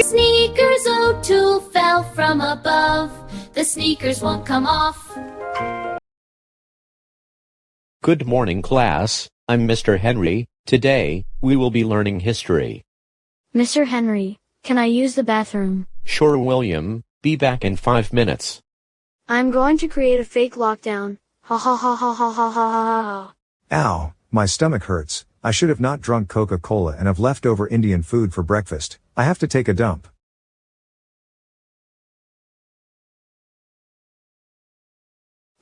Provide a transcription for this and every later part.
Sneakers, oh, two fell from above. The sneakers won't come off. Good morning, class. I'm Mr. Henry. Today, we will be learning history. Mr. Henry, can I use the bathroom? Sure, William. Be back in 5 minutes. I'm going to create a fake lockdown. Ha ha ha ha ha ha ha ha ha. Ow, my stomach hurts. I should have not drunk Coca-Cola and have leftover Indian food for breakfast. I have to take a dump.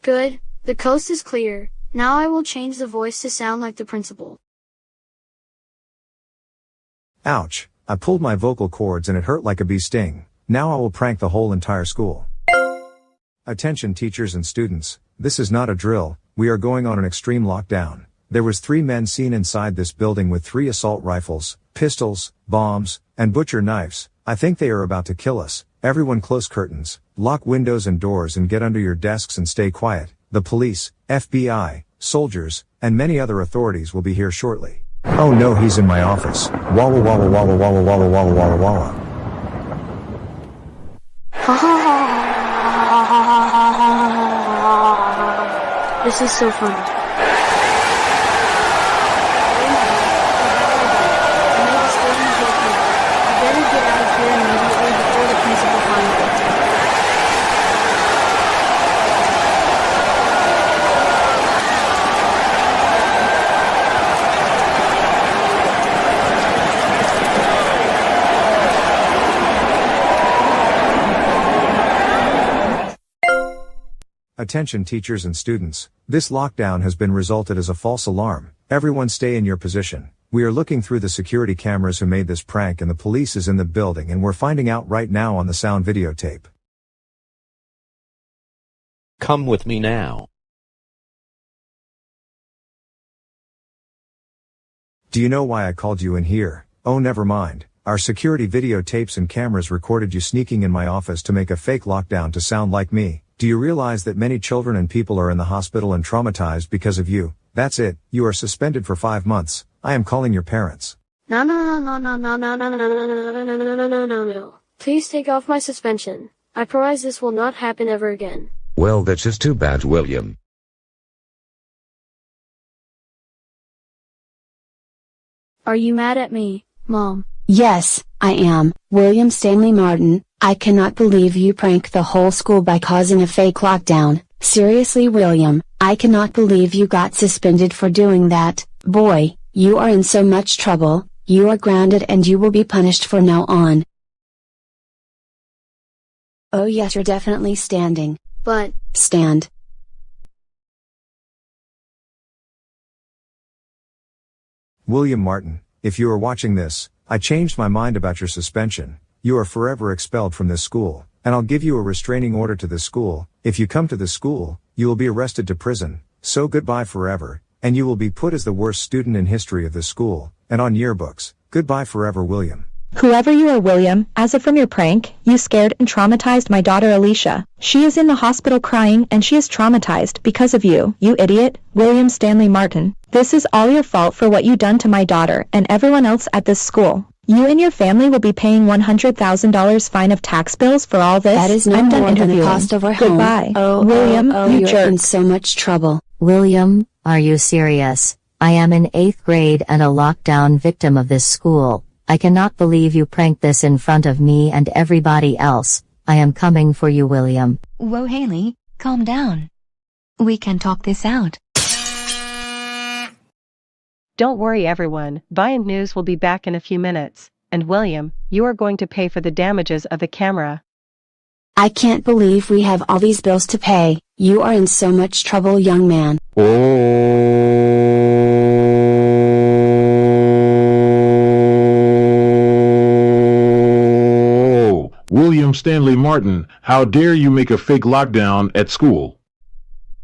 Good, the coast is clear. Now I will change the voice to sound like the principal. Ouch, I pulled my vocal cords and it hurt like a bee sting. Now I will prank the whole entire school. Attention teachers and students, this is not a drill, we are going on an extreme lockdown. There was 3 men seen inside this building with 3 assault rifles, pistols, bombs, and butcher knives. I think they are about to kill us. Everyone close curtains, lock windows and doors and get under your desks and stay quiet. The police, FBI, soldiers, and many other authorities will be here shortly. Oh no, he's in my office. Walla walla walla walla walla walla walla walla. Ha ha ha. This is so funny. Attention teachers and students, this lockdown has been resulted as a false alarm. Everyone stay in your position. We are looking through the security cameras who made this prank and the police is in the building and we're finding out right now on the sound videotape. Come with me now. Do you know why I called you in here? Oh, never mind. Our security videotapes and cameras recorded you sneaking in my office to make a fake lockdown to sound like me. Do you realize that many children and people are in the hospital and traumatized because of you? That's it, you are suspended for 5 months. I am calling your parents. No. Please take off my suspension. I promise this will not happen ever again. Well, that's just too bad, William. Are you mad at me, Mom? Yes, I am. William Stanley Martin, I cannot believe you pranked the whole school by causing a fake lockdown. Seriously, William, I cannot believe you got suspended for doing that. Boy, you are in so much trouble. You are grounded and you will be punished from now on. Oh yes, you're definitely standing. But stand. William Martin, if you are watching this, I changed my mind about your suspension. You are forever expelled from this school, and I'll give you a restraining order to this school. If you come to this school, you will be arrested to prison. So goodbye forever, and you will be put as the worst student in history of this school, and on yearbooks. Goodbye forever, William. Whoever you are, William, as if from your prank, you scared and traumatized my daughter Alicia. She is in the hospital crying and she is traumatized because of you, you idiot, William Stanley Martin. This is all your fault for what you done to my daughter and everyone else at this school. You and your family will be paying $100,000 fine of tax bills for all this. That is no more than the cost of our home. Goodbye. William, you you're jerk. in so much trouble. William, are you serious? I am in 8th grade and a lockdown victim of this school. I cannot believe you pranked this in front of me and everybody else. I am coming for you, William. Whoa, Haley, calm down. We can talk this out. Don't worry, everyone. Viant News will be back in a few minutes. And William, you are going to pay for the damages of the camera. I can't believe we have all these bills to pay. You are in so much trouble, young man. William Stanley Martin, how dare you make a fake lockdown at school?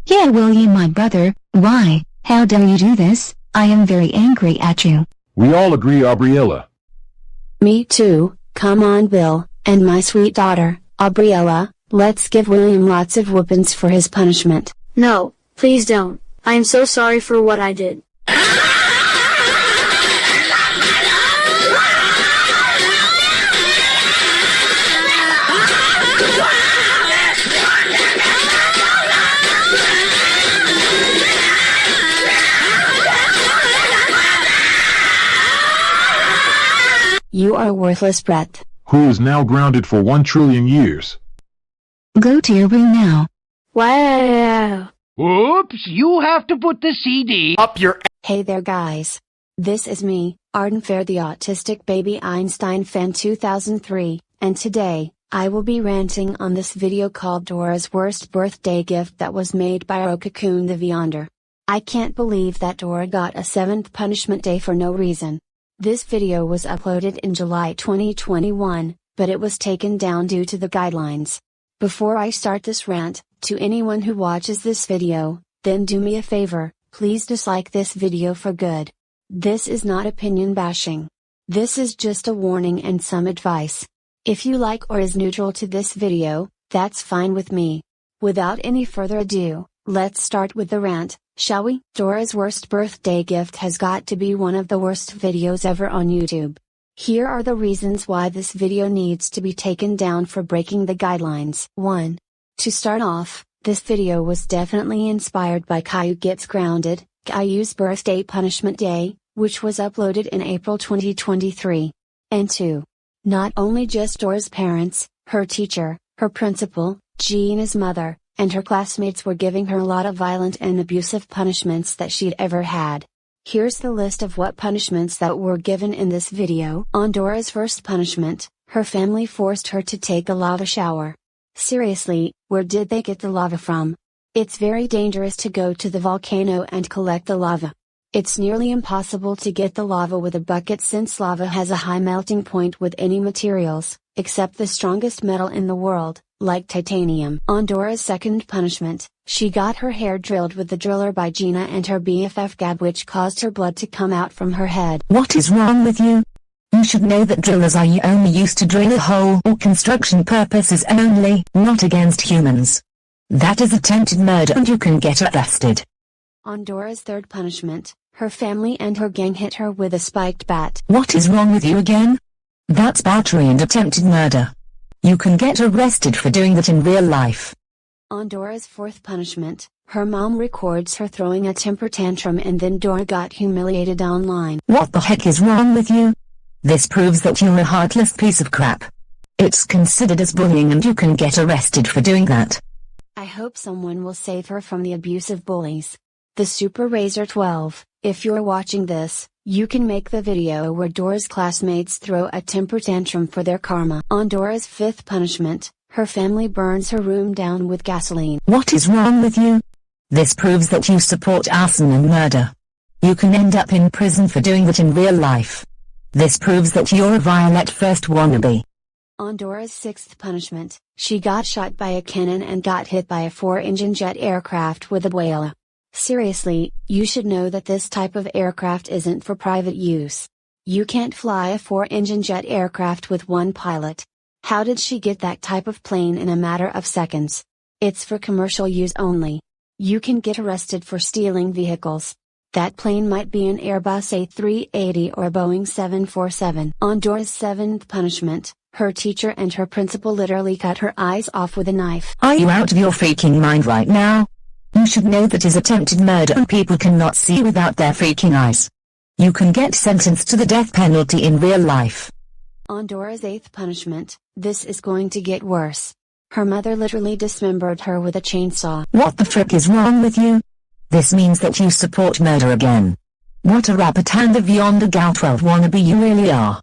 Yeah, William, my brother, why? How dare you do this? I am very angry at you. We all agree, Aubriella. Me too. Come on, Bill, and my sweet daughter, Aubriella, let's give William lots of whoopings for his punishment. No, please don't. I am so sorry for what I did. You are a worthless brat. Who is now grounded for 1 trillion years. Go to your room now. Wow. Oops, you have to put the CD up your... Hey there guys. This is me, Arden Fair, the autistic baby Einstein fan 2003, and today, I will be ranting on this video called Dora's worst birthday gift that was made by Rokakun the Beyonder. I can't believe that Dora got a 7th punishment day for no reason. This video was uploaded in July 2021, but it was taken down due to the guidelines. Before I start this rant, to anyone who watches this video, then do me a favor, please dislike this video for good. This is not opinion bashing. This is just a warning and some advice. If you like or is neutral to this video, that's fine with me. Without any further ado, let's start with the rant, shall we? Dora's worst birthday gift has got to be one of the worst videos ever on YouTube. Here are the reasons why this video needs to be taken down for breaking the guidelines. 1. To start off, this video was definitely inspired by Caillou Gets Grounded, Caillou's birthday punishment day, which was uploaded in April 2023. And 2. Not only just Dora's parents, her teacher, her principal, Gina's mother, and her classmates were giving her a lot of violent and abusive punishments that she'd ever had. Here's the list of what punishments that were given in this video. On Dora's first punishment, her family forced her to take a lava shower. Seriously, where did they get the lava from? It's very dangerous to go to the volcano and collect the lava. It's nearly impossible to get the lava with a bucket since lava has a high melting point with any materials, except the strongest metal in the world, like titanium. On Dora's second punishment, she got her hair drilled with the driller by Gina and her BFF Gab, which caused her blood to come out from her head. What is wrong with you? You should know that drillers are only used to drill a hole for construction purposes only, not against humans. That is attempted murder and you can get arrested. On Dora's third punishment, her family and her gang hit her with a spiked bat. What is wrong with you again? That's battery and attempted murder. You can get arrested for doing that in real life. On Dora's fourth punishment, her mom records her throwing a temper tantrum and then Dora got humiliated online. What the heck is wrong with you? This proves that you're a heartless piece of crap. It's considered as bullying and you can get arrested for doing that. I hope someone will save her from the abusive bullies. The Super Razor 12, if you're watching this, you can make the video where Dora's classmates throw a temper tantrum for their karma. On Dora's fifth punishment, her family burns her room down with gasoline. What is wrong with you? This proves that you support arson and murder. You can end up in prison for doing that in real life. This proves that you're a Violet First wannabe. On Dora's sixth punishment, she got shot by a cannon and got hit by a 4-engine jet aircraft with a Buela. Seriously, you should know that this type of aircraft isn't for private use. You can't fly a 4-engine jet aircraft with one pilot. How did she get that type of plane in a matter of seconds? It's for commercial use only. You can get arrested for stealing vehicles. That plane might be an Airbus A380 or a Boeing 747. On Dora's seventh punishment, her teacher and her principal literally cut her eyes off with a knife. Are you out of your freaking mind right now? You should know that is attempted murder and people cannot see without their freaking eyes. You can get sentenced to the death penalty in real life. On Dora's eighth punishment, this is going to get worse. Her mother literally dismembered her with a chainsaw. What the frick is wrong with you? This means that you support murder again. What a Rapitan of Yonder Gal 12 wannabe you really are.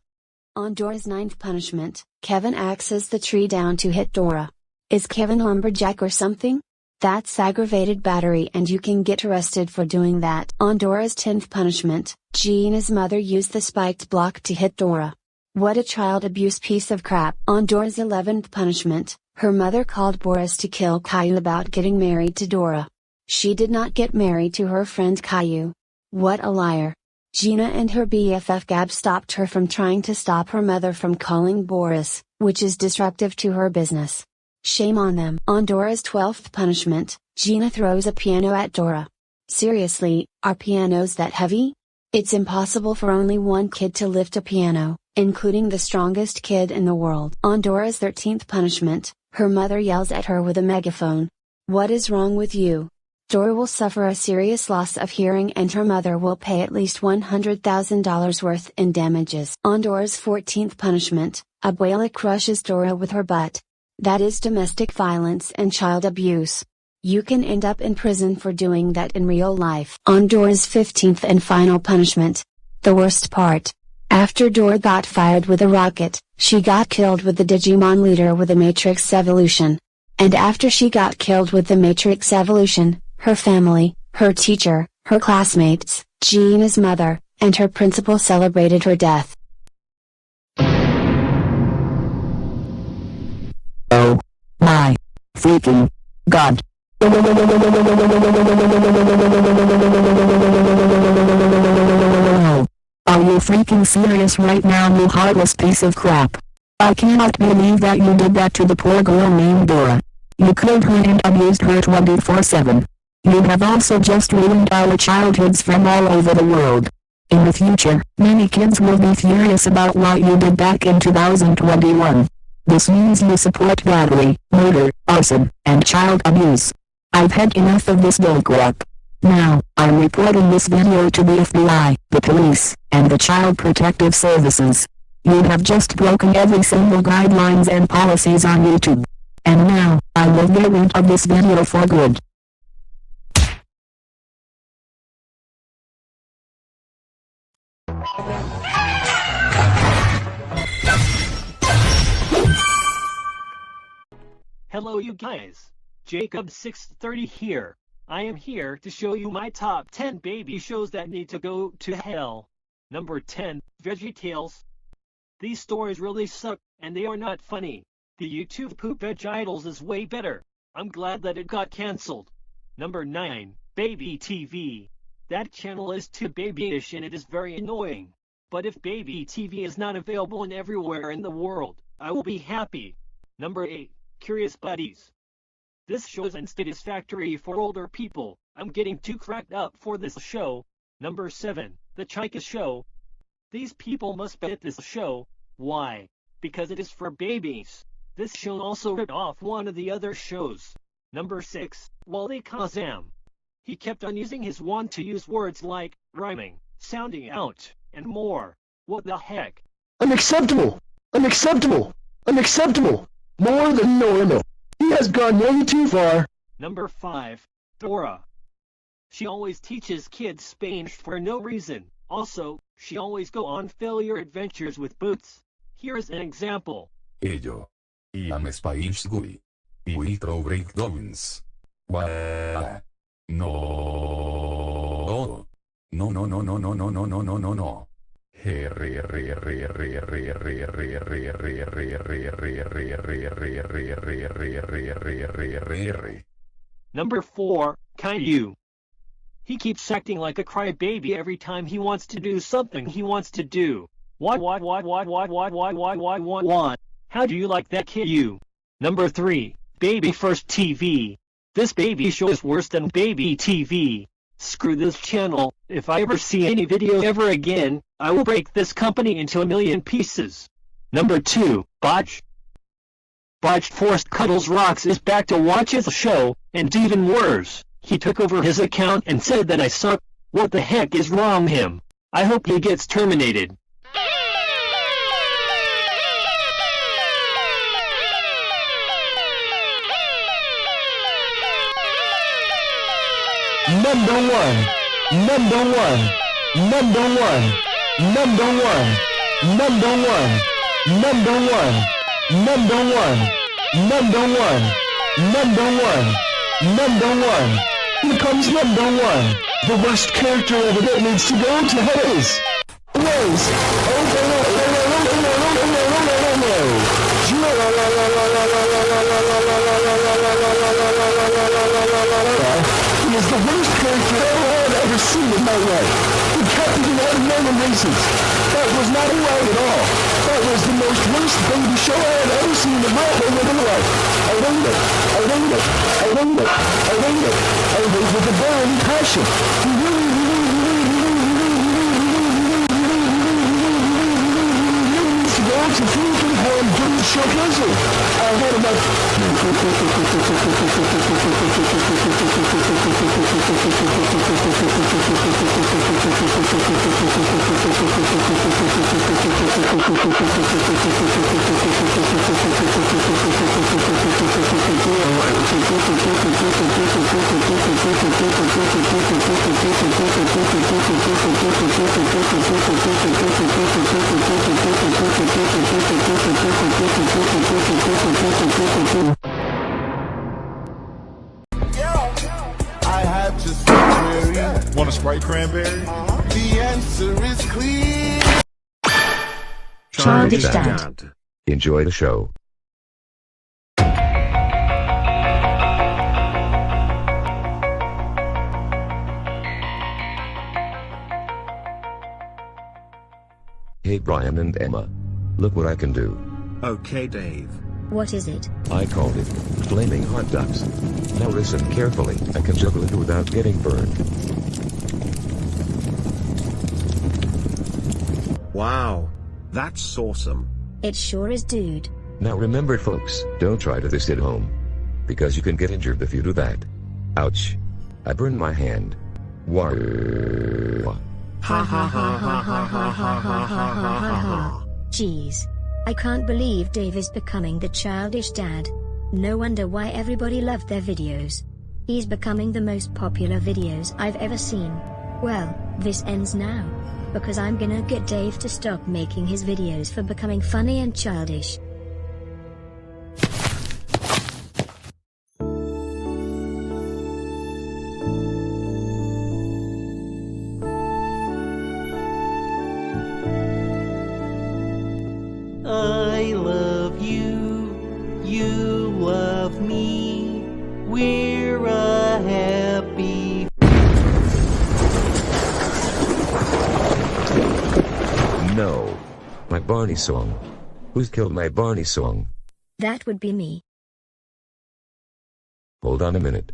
On Dora's ninth punishment, Kevin axes the tree down to hit Dora. Is Kevin lumberjack or something? That's aggravated battery and you can get arrested for doing that. On Dora's 10th punishment, Gina's mother used the spiked block to hit Dora. What a child abuse piece of crap. On Dora's 11th punishment, her mother called Boris to kill Caillou about getting married to Dora. She did not get married to her friend Caillou. What a liar. Gina and her BFF Gab stopped her from trying to stop her mother from calling Boris, which is disruptive to her business. Shame on them. On Dora's 12th punishment, Gina throws a piano at Dora. Seriously, are pianos that heavy? It's impossible for only one kid to lift a piano, including the strongest kid in the world. On Dora's 13th punishment, her mother yells at her with a megaphone. What is wrong with you? Dora will suffer a serious loss of hearing and her mother will pay at least $100,000 worth in damages. On Dora's 14th punishment, Abuela crushes Dora with her butt. That is domestic violence and child abuse. You can end up in prison for doing that in real life. On Dora's 15th and final punishment. The worst part. After Dora got fired with a rocket, she got killed with the Digimon leader with the Matrix Evolution. And after she got killed with the Matrix Evolution, her family, her teacher, her classmates, Gina's mother, and her principal celebrated her death. Oh my freaking God. Are you freaking serious right now, you heartless piece of crap? I cannot believe that you did that to the poor girl named Dora. You killed her and abused her 24/7. You have also just ruined our childhoods from all over the world. In the future, many kids will be furious about what you did back in 2021. This means you support battery, murder, arson, and child abuse. I've had enough of this bullcrap. Now, I'm reporting this video to the FBI, the police, and the Child Protective Services. You have just broken every single guidelines and policies on YouTube. And now, I will get rid of this video for good. Hello you guys, Jacob630 here. I am here to show you my top 10 baby shows that need to go to hell. Number 10, VeggieTales. These stories really suck, and they are not funny. The YouTube Poop Veg Idols is way better. I'm glad that it got cancelled. Number 9, Baby TV. That channel is too babyish and it is very annoying. But if Baby TV is not available in everywhere in the world, I will be happy. Number 8, Curious Buddies. This show is unsatisfactory for older people. I'm getting too cracked up for this show. Number 7, The Chica Show. These people must bet this show. Why? Because it is for babies. This show also ripped off one of the other shows. Number 6, Wally Kazam. He kept on using his wand to use words like rhyming, sounding out, and more. What the heck? Unacceptable! Unacceptable! Unacceptable! More than normal. He has gone way too far. Number 5, Dora. She always teaches kids Spanish for no reason. Also, she always go on failure adventures with Boots. Here's an example. Ello. I am Spanish guy. We throw breakdowns. Wah. No. No no no no no no no no no no no. Number 4, Caillou. He keeps acting like a crybaby every time he wants to do something he wants to do. What? How do you like that, Caillou? Number 3, Baby First TV. This baby show is worse than Baby TV. Screw this channel. If I ever see any video ever again, I will break this company into a million pieces. Number 2, Botch. Botched Forced Cuddles Rocks is back to watch his show, and even worse, he took over his account and said that I suck. What the heck is wrong with him? I hope he gets terminated. Number 1. Number 1. Number 1. Number 1. Number 1. Number 1. Number 1. Number 1. Number 1. Number 1. Here comes number 1. The worst character ever that needs to go to Hades. Rose. He is the worst character I've ever seen in my life. He kept it in unknown races. That was not allowed at all. That was the most worst baby show I have ever seen in my whole living life. I rate it. I rate it. I rate it. I rate it. I rate with a burning passion. He really needs to go to freaking hell and get his so pleasant. I heard about... I had to strawberry. Want a Sprite cranberry? The answer is clear. Childish Dad. Enjoy the show. Hey Brian and Emma. Look what I can do. Okay, Dave. What is it? I called it flaming hot dogs. Now listen carefully. I can juggle it without getting burned. Wow. That's awesome. It sure is, dude. Now remember folks, don't try to this at home. Because you can get injured if you do that. Ouch. I burned my hand. Wah. Ha ha ha ha ha ha ha ha ha ha ha. Jeez. I can't believe Dave is becoming the childish dad. No wonder why everybody loved their videos. He's becoming the most popular videos I've ever seen. Well, this ends now. Because I'm gonna get Dave to stop making his videos for becoming funny and childish. I love you, you love me, we're a happy... No. My Barney song. Who's killed my Barney song? That would be me. Hold on a minute.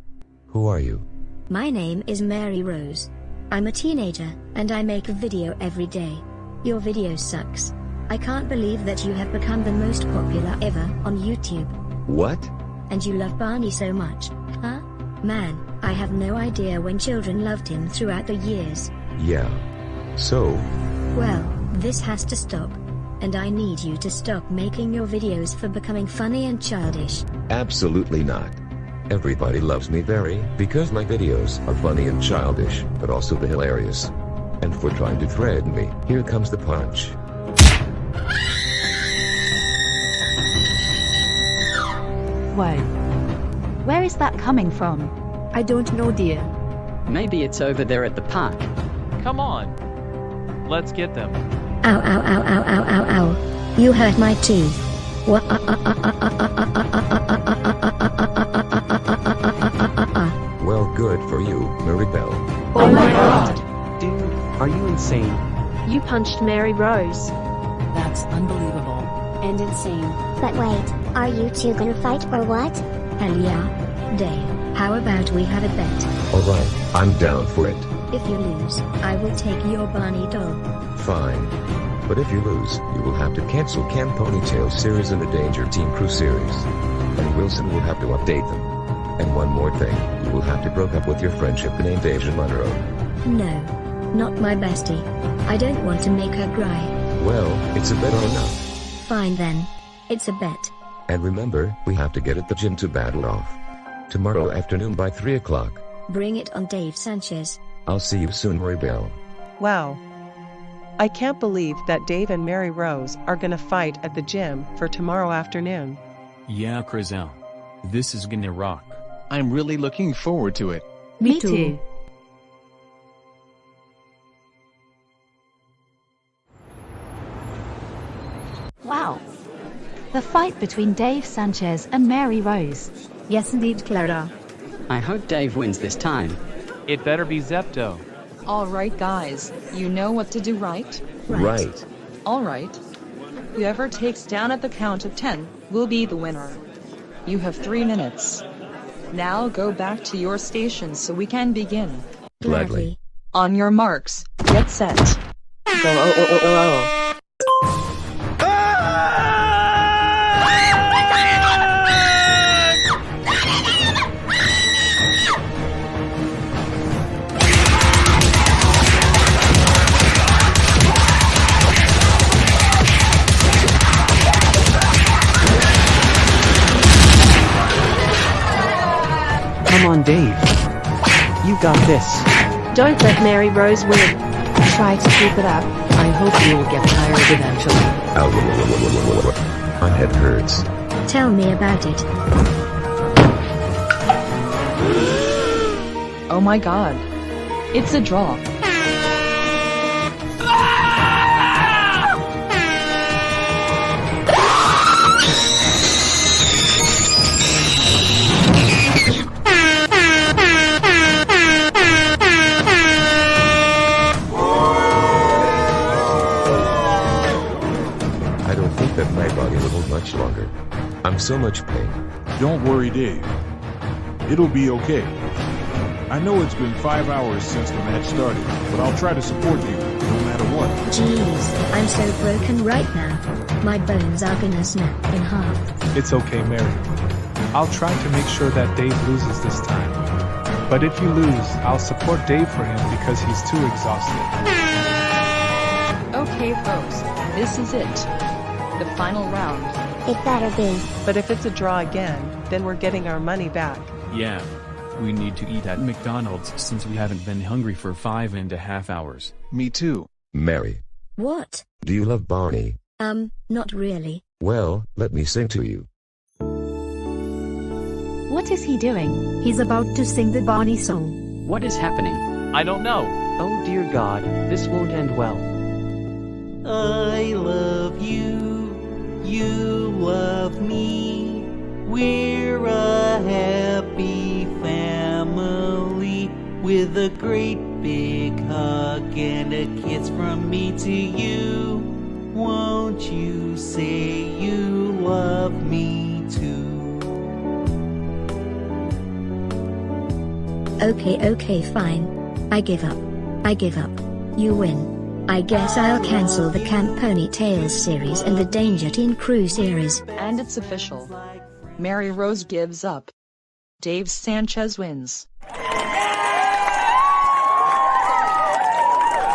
Who are you? My name is Mary Rose. I'm a teenager, and I make a video every day. Your video sucks. I can't believe that you have become the most popular ever on YouTube. What? And you love Barney so much, huh? Man, I have no idea when children loved him throughout the years. Yeah. So? Well, this has to stop. And I need you to stop making your videos for becoming funny and childish. Absolutely not. Everybody loves me very because my videos are funny and childish, but also the hilarious. And for trying to threaten me, here comes the punch. Whoa. Where is that coming from? I don't know, dear. Maybe it's over there at the park. Come on. Let's get them. Ow ow ow ow ow ow ow. You hurt my tooth. Well, good for you, Maribel. Oh my god. Dude, are you insane? You punched Mary Rose. That's unbelievable. And insane. But wait, are you two gonna fight or what? Hell yeah. Dave, how about we have a bet? Alright, I'm down for it. If you lose, I will take your Barney doll. Fine. But if you lose, you will have to cancel Cam Ponytail series and the Danger Team Crew series. And Wilson will have to update them. And one more thing, you will have to break up with your friendship named Asia Monroe. No. Not my bestie. I don't want to make her cry. Well, it's a bet or not. Fine then. It's a bet. And remember, we have to get at the gym to battle off. Tomorrow afternoon by 3 o'clock. Bring it on, Dave Sanchez. I'll see you soon, Maribel. Wow. I can't believe that Dave and Mary Rose are gonna fight at the gym for tomorrow afternoon. Yeah, Crizel. This is gonna rock. I'm really looking forward to it. Me too. Wow. The fight between Dave Sanchez and Mary Rose. Yes indeed, Clara. I hope Dave wins this time. It better be Zepto. Alright guys, you know what to do, right? Right. Alright. Whoever takes down at the count of 10 will be the winner. You have 3 minutes. Now go back to your stations so we can begin. Gladly. On your marks, get set. Go. Come on, Dave. You got this. Don't let Mary Rose win. Try to keep it up. I hope you will get tired eventually. My head hurts. Tell me about it. Oh my god. It's a draw. I don't think that my body will hold much longer. I'm so much pain. Don't worry, Dave. It'll be okay. I know it's been 5 hours since the match started, but I'll try to support you, no matter what. Jeez, I'm so broken right now. My bones are gonna snap in half. It's okay, Mary. I'll try to make sure that Dave loses this time. But if you lose, I'll support Dave for him because he's too exhausted. Okay folks, this is it. The final round. It better be. But if it's a draw again, then we're getting our money back. Yeah. We need to eat at McDonald's since we haven't been hungry for 5.5 hours. Me too. Mary, What? do you love Barney? Not really. Well, let me sing to you. What is he doing? He's about to sing the Barney song. What is happening? I don't know. Oh dear God, this won't end well. I love you, you love me. We're a happy family with a great big hug and a kiss from me to you. Won't you say you love me too? Okay, fine. I give up. You win. I guess I'll cancel the Camp Ponytails series and the Danger Teen Crew series. And it's official. Mary Rose gives up. Dave Sanchez wins.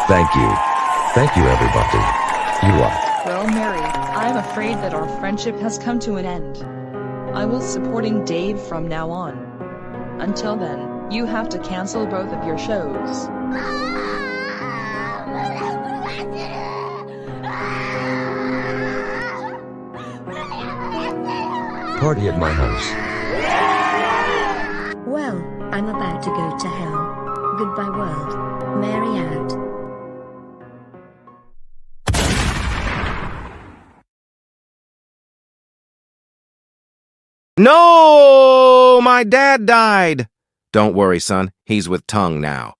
Thank you. Thank you, everybody. You are. Well, Mary, I'm afraid that our friendship has come to an end. I will supporting Dave from now on. Until then, you have to cancel both of your shows. Party at my house. Well, I'm about to go to hell. Goodbye world. Mary out. No! My dad died! Don't worry, son. He's with Tongue now.